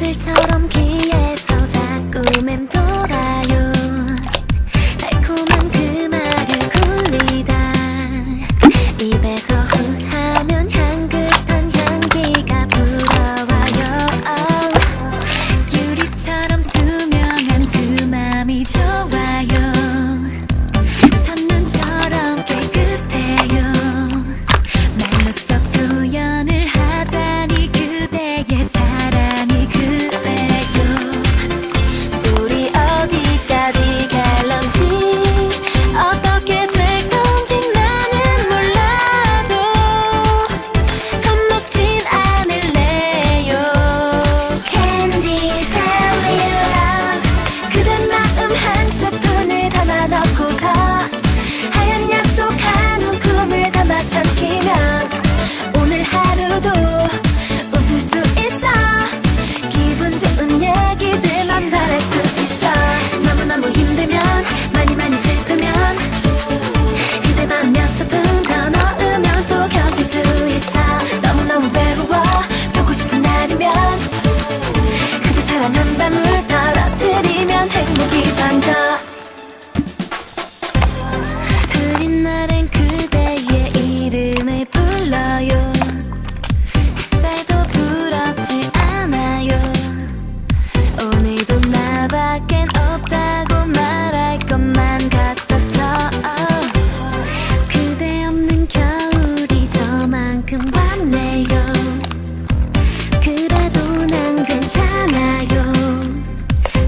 캔딜처럼 귀에서 자꾸 맴돌아요. 달콤한 그 말을 굴리다 입에서 후하면 향긋한 향기가 불어와요. 유리처럼 투명한 그 맘이 좋아요. 첫눈처럼 깨끗해요. 말로 써 표현을 하자니 그대의 사랑이 그래요. 우리 어디까지 갈런지 어떻게 될 건지 나는 몰라도 겁먹진 않을래요. Candy Jelly Love 그대 마음 한 스푼을 담아 넣고서 하얀 약속한 꿈을 담아 삼키면 오늘 하루도 웃을 수 있어. 기분 좋은 얘기들만 말할 수 있어. 너무너무 힘들면 많이 슬프면 그대 맘 몇 스푼 더 넣으면 또 견딜 수 있어. 너무너무 외로워 보고 싶은 날이면 그대 사랑 한 방울 떨어뜨리면 행복이 번져. 흐린 날엔 그대의 이름을 불러요. 햇살도 부럽지 않아요. 오늘도 나밖엔 없다고 말할 것만 같았어. 그대 없는 겨울이 저만큼 왔네요. 그래도 난 괜찮아요.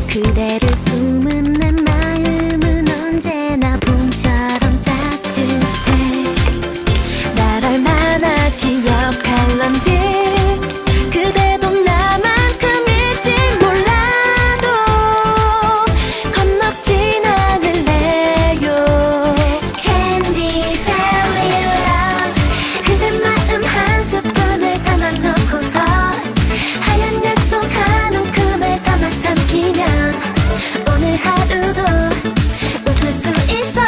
그대를 품은 내 마음은 언제나 봄처럼 따뜻해. 날 얼마나 기억할런지 그대도 나만큼일지 몰라도 겁먹진 않을래요. Candy Jelly Love 그대 마음 한 스푼을 담아 넣고서 하얀 약속한 꿈을 담아 삼키면 오늘 하루도 웃을 수 있어.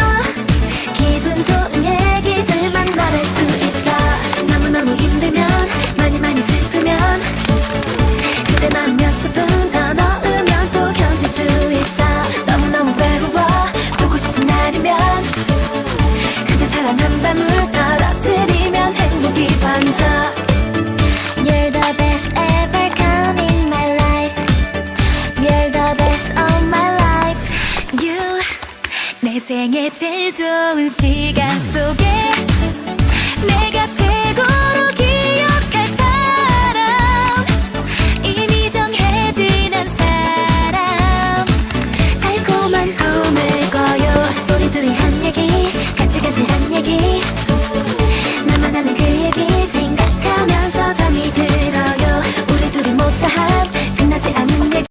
기분 좋은 얘기들만 말할 수 있어. 너무너무 힘들면 많이 슬프면 그대 맘 몇 스푼 더 넣으면 또 견딜 수 있어. 너무너무 외로워 보고 싶은 날이면 그대 사랑 한 방울 떨어뜨리면 행복이 번져. You're the best ever come in my life. You're the best of my life. You 내 생애 제일 좋은 시간 속에 내가 최고